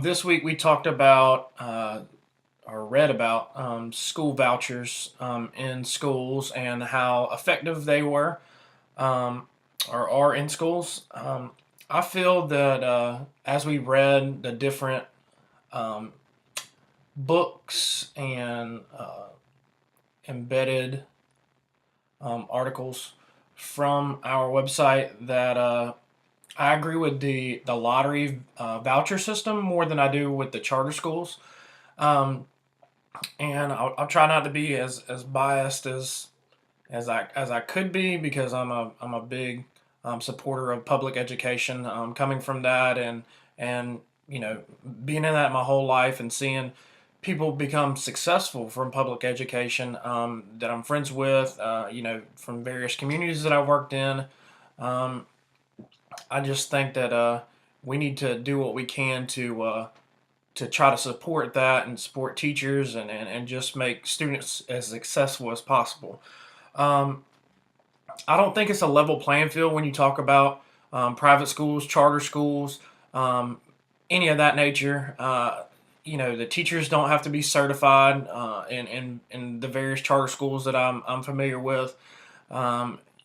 This week we talked about or read about school vouchers in schools and how effective they were um, or are in schools. I feel that as we read the different um, books and embedded articles from our website, that I agree with the lottery voucher system more than I do with the charter schools. Um, and I'll try not to be as biased as I could be, because I'm a big supporter of public education, coming from that, and being in that my whole life and seeing people become successful from public education, that I'm friends with, from various communities that I worked in. um, I just think that we need to do what we can to try to support that and support teachers, and just make students as successful as possible. Um, I don't think it's a level playing field when you talk about private schools, charter schools, um, any of that nature. The teachers don't have to be certified in the various charter schools that I'm familiar with.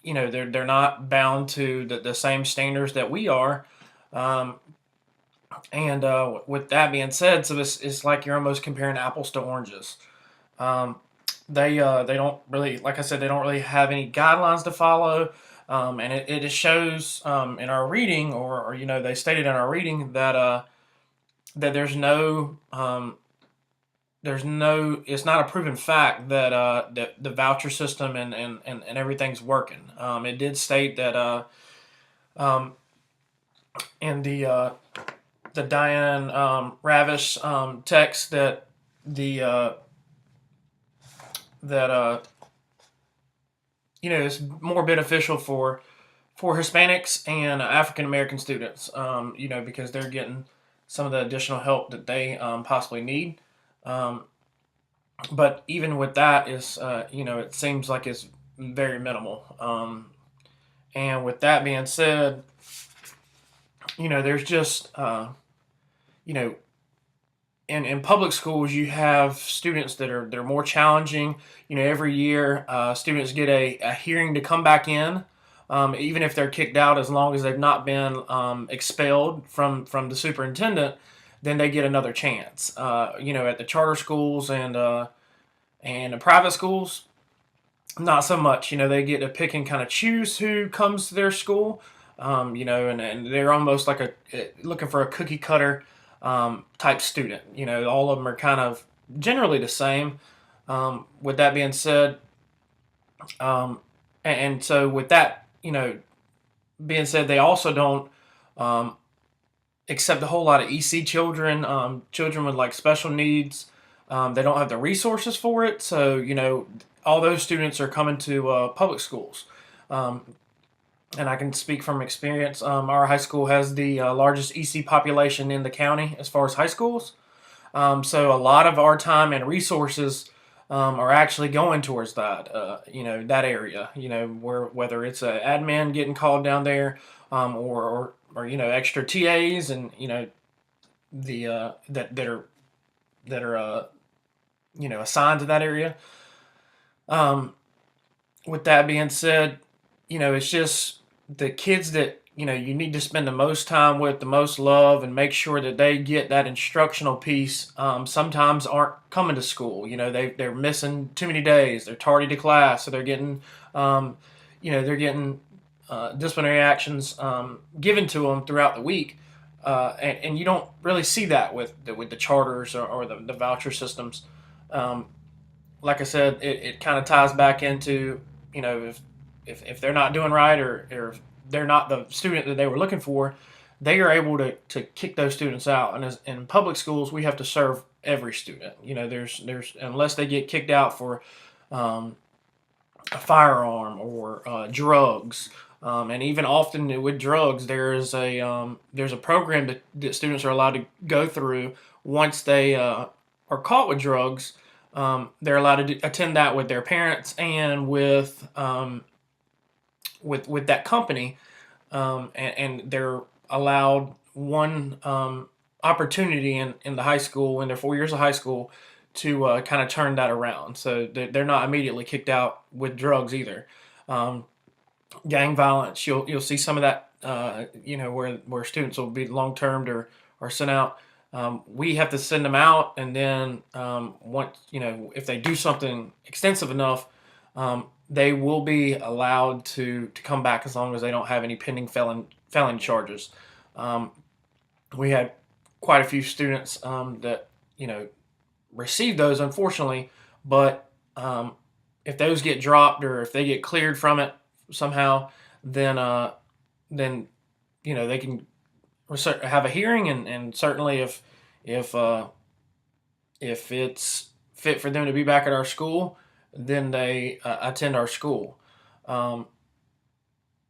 They're not bound to the same standards that we are. Um, and with that being said, so it's like you're almost comparing apples to oranges. Um, they don't really, like I said, they don't really have any guidelines to follow, and it just shows in our reading, or they stated in our reading that it's not a proven fact that the voucher system and everything's working. It did state that um, in the Diane Ravish text, the that it's more beneficial for Hispanics and African American students, because they're getting some of the additional help that they possibly need. Um, but even with that, it seems like it's very minimal. And with that being said, there's just, you know, in public schools, you have students that are more challenging. Every year, students get a hearing to come back in, even if they're kicked out, as long as they've not been expelled from the superintendent, then they get another chance. At the charter schools and the private schools, not so much. They get to pick and kind of choose who comes to their school. And they're almost like looking for a cookie cutter type student. All of them are kind of generally the same. With that being said, um, and so with that, being said, they also don't um, accept a whole lot of EC children, children with like special needs. They don't have the resources for it, so all those students are coming to public schools. Um, and I can speak from experience. Our high school has the largest EC population in the county as far as high schools. So a lot of our time and resources are actually going towards that area. Where whether it's a admin getting called down there, or extra TAs, and the that are assigned to that area. Um, with that being said, it's just the kids that you need to spend the most time with, the most love, and make sure that they get that instructional piece. Sometimes aren't coming to school. They're missing too many days. They're tardy to class, so they're getting disciplinary actions given to them throughout the week. And you don't really see that with the charters, or the voucher systems. Um, like I said, it kind of ties back into, if they're not doing right, or if they're not the student that they were looking for, they are able to kick those students out. And in public schools, we have to serve every student. There's unless they get kicked out for um, a firearm or drugs. And even often with drugs, there's a program that students are allowed to go through once they are caught with drugs. They're allowed to attend that with their parents and with that company, and they're allowed one opportunity in the high school, in their 4 years of high school, to kind of turn that around. So they're not immediately kicked out with drugs either. Um, Gang violence, you'll see some of that. Where students will be long termed or sent out. We have to send them out, and then once if they do something extensive enough, they will be allowed to come back as long as they don't have any pending felony charges. Um, we had quite a few students that received those, unfortunately, but if those get dropped or if they get cleared from it somehow, then they can have a hearing, and certainly if it's fit for them to be back at our school, then they attend our school. Um,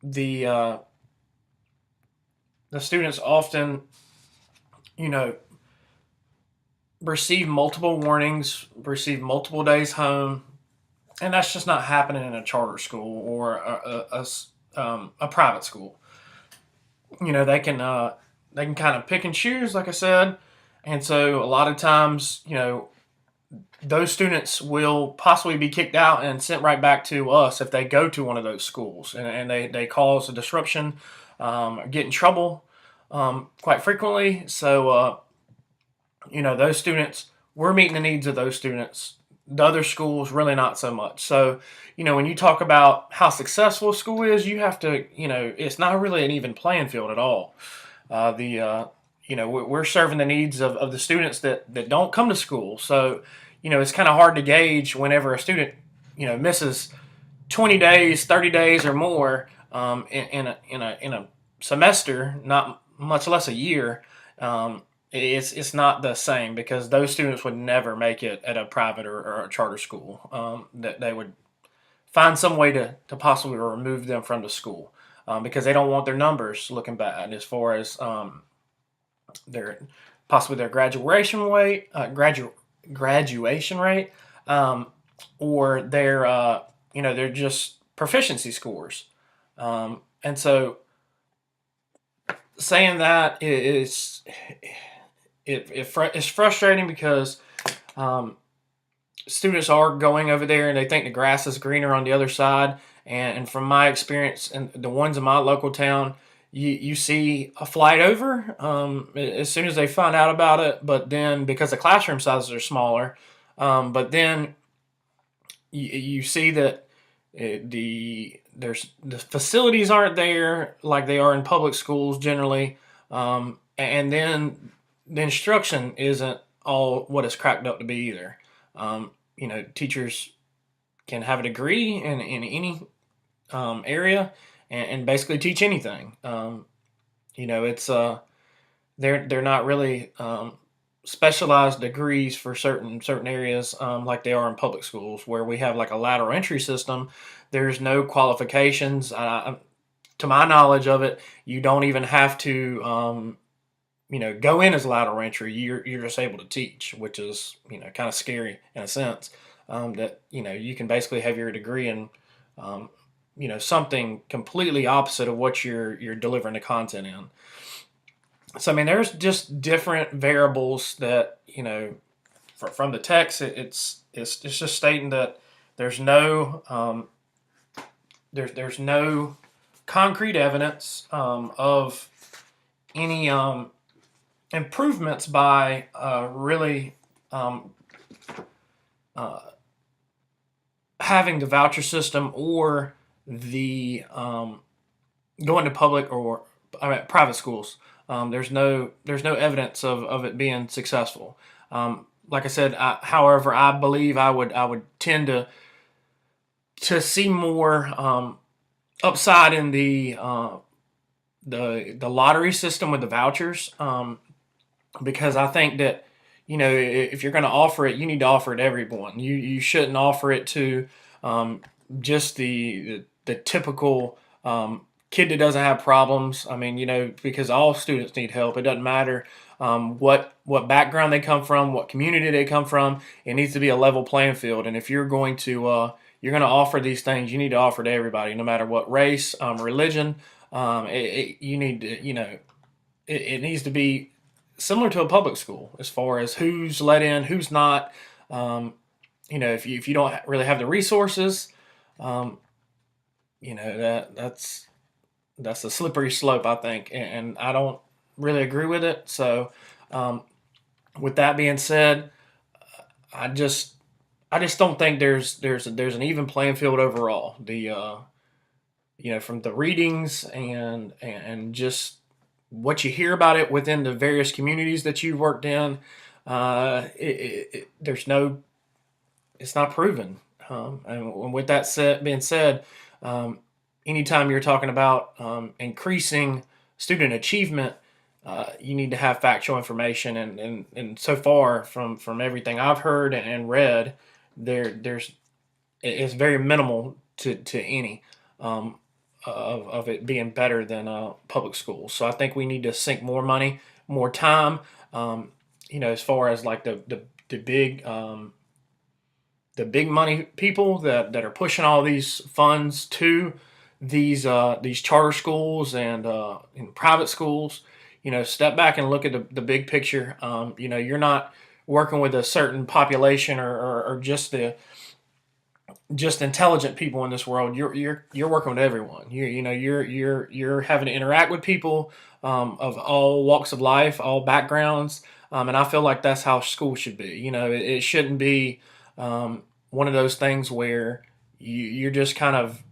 the the students often, you know, receive multiple warnings, receive multiple days home, and that's just not happening in a charter school or a private school. They can kind of pick and choose, like I said, and so a lot of times, those students will possibly be kicked out and sent right back to us if they go to one of those schools, and they cause a disruption, get in trouble quite frequently. So, those students, we're meeting the needs of those students. The other schools, really not so much. So, when you talk about how successful a school is, you have to, it's not really an even playing field at all. We're serving the needs of the students that don't come to school. So, it's kind of hard to gauge whenever a student, misses 20 days, 30 days or more in a semester, not much less a year. It's not the same, because those students would never make it at a private or a charter school. That they would find some way to possibly remove them from the school, because they don't want their numbers looking bad as far as their possibly their graduation rate, or their just proficiency scores. And so saying that it's frustrating, because students are going over there and they think the grass is greener on the other side. And from my experience and the ones in my local town, you see a flight over as soon as they find out about it. But then, because the classroom sizes are smaller, but then you see that the facilities aren't there like they are in public schools generally, and then the instruction isn't all what it's cracked up to be either. Teachers can have a degree in any area, and basically teach anything. It's they're not really specialized degrees for certain areas, like they are in public schools, where we have like a lateral entry system. There's no qualifications. To my knowledge of it, you don't even have to go in as lateral entry. You're just able to teach, which is kind of scary in a sense. That you can basically have your degree in something completely opposite of what you're delivering the content in. So I mean, there's just different variables that from the text. It's just stating that there's no there's no concrete evidence of any improvements by really having the voucher system, or the going to public or private schools. There's no evidence of it being successful. Like I said, however, I believe I would tend to see more upside in the lottery system with the vouchers, because I think that if you're going to offer it, you need to offer it to everyone. You shouldn't offer it to just the typical kid that doesn't have problems. I mean, because all students need help. It doesn't matter what background they come from, what community they come from. It needs to be a level playing field. And if you're going to offer these things, you need to offer to everybody, no matter what race, religion. You need to, it needs to be similar to a public school as far as who's let in, who's not. Um, if you don't really have the resources, um, that's a slippery slope, I think, and I don't really agree with it. So, um, with that being said, I just I just don't think there's an even playing field overall. From the readings and just what you hear about it within the various communities that you've worked in, there's no, it's not proven. And with that being said, um, anytime you're talking about increasing student achievement, you need to have factual information. And so far from everything I've heard and read, there's it's very minimal to any. Um, of it being better than public schools. So I think we need to sink more money, more time. Um, as far as like the big money people that are pushing all these funds to these charter schools and private schools. Step back and look at the big picture. You're not working with a certain population or just intelligent people in this world. You're working with everyone. You're having to interact with people of all walks of life, all backgrounds, and I feel like that's how school should be. It shouldn't be one of those things where you're just kind of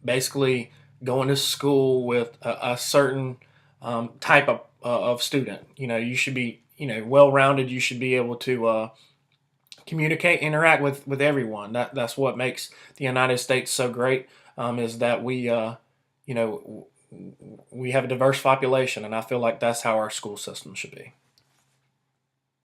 basically going to school with a certain type of student. You should be well rounded. You should be able to communicate, interact with everyone. That's what makes the United States so great. Is that you know, we have a diverse population, and I feel like that's how our school system should be.